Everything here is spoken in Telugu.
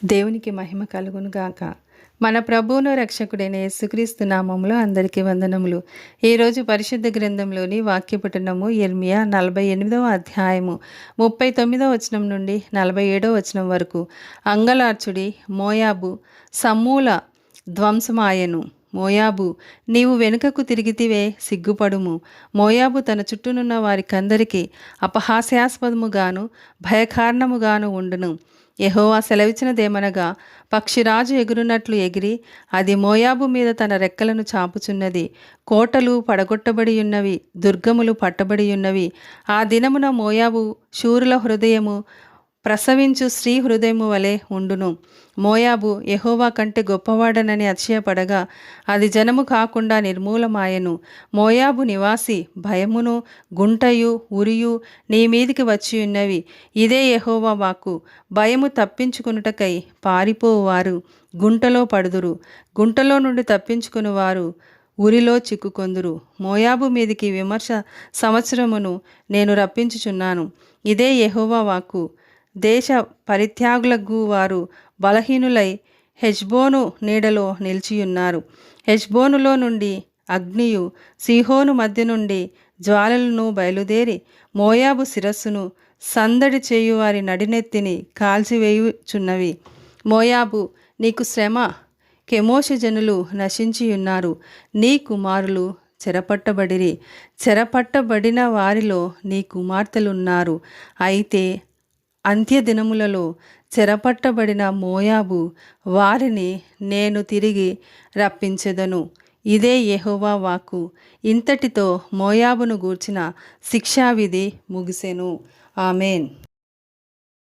దేవునికి మహిమ కలుగును గాక. మన ప్రభువును రక్షకుడైన యేసుక్రీస్తు నామములో అందరికీ వందనములు. ఈరోజు పరిశుద్ధ గ్రంథంలోని వాక్య పఠనము యిర్మీయా 48వ అధ్యాయము 39వ వచనం నుండి 47వ వచనం వరకు. అంగలార్చుడి, మోయాబు సమూల ధ్వంసమాయెను. మోయాబు, నీవు వెనుకకు తిరిగితివే, సిగ్గుపడుము. మోయాబు తన చుట్టూనున్న వారికందరికీ అపహాస్యాస్పదముగాను భయకారణముగాను ఉండును. యెహోవా సెలవిచ్చినదేమనగా, పక్షిరాజు ఎగురునట్లు ఎగిరి అది మోయాబు మీద తన రెక్కలను చాపుచున్నది. కోటలు పడగొట్టబడియున్నవి, దుర్గములు పట్టబడియున్నవి. ఆ దినమున మోయాబు శూరుల హృదయము ప్రసవించు స్త్రీ హృదయము వలె ఉండును. మోయాబు యెహోవా కంటే గొప్పవాడనని అతిశయపడగా అది జనము కాకుండా నిర్మూలమాయెను. మోయాబు నివాసి భయమును గుంటయు ఉరియు నీ మీదికి వచ్చియున్నవి. ఇదే యెహోవా వాక్కు. భయము తప్పించుకునుటకై పారిపోవువారు గుంటలో పడుదురు, గుంటలో నుండి తప్పించుకునివారు ఉరిలో చిక్కుకొందురు. మోయాబు మీదికి విమర్శ సంవత్సరమును నేను రప్పించుచున్నాను. ఇదే యెహోవా వాక్కు. దేశ పరిత్యాగులకు వారు బలహీనులై హెష్బోను నీడలో నిలిచియున్నారు. హెష్బోనులో నుండి అగ్నియు సీహోను మధ్య నుండి జ్వాలలను బయలుదేరి మోయాబు శిరస్సును సందడి చేయువారి నడినెత్తిని కాల్చివేయుచున్నవి. మోయాబు, నీకు శ్రమ. కెమోషు జనులు నశించియున్నారు. నీ కుమారులు చెరపట్టబడిరి. చెరపట్టబడిన వారిలో నీ కుమార్తెలున్నారు. అయితే అంత్యదినములలో చెరపట్టబడిన మోయాబు వారిని నేను తిరిగి రప్పించెదను. ఇదే యెహోవా వాక్కు. ఇంతటితో మోయాబును గూర్చిన శిక్షావిధి ముగిసెను. ఆమేన్.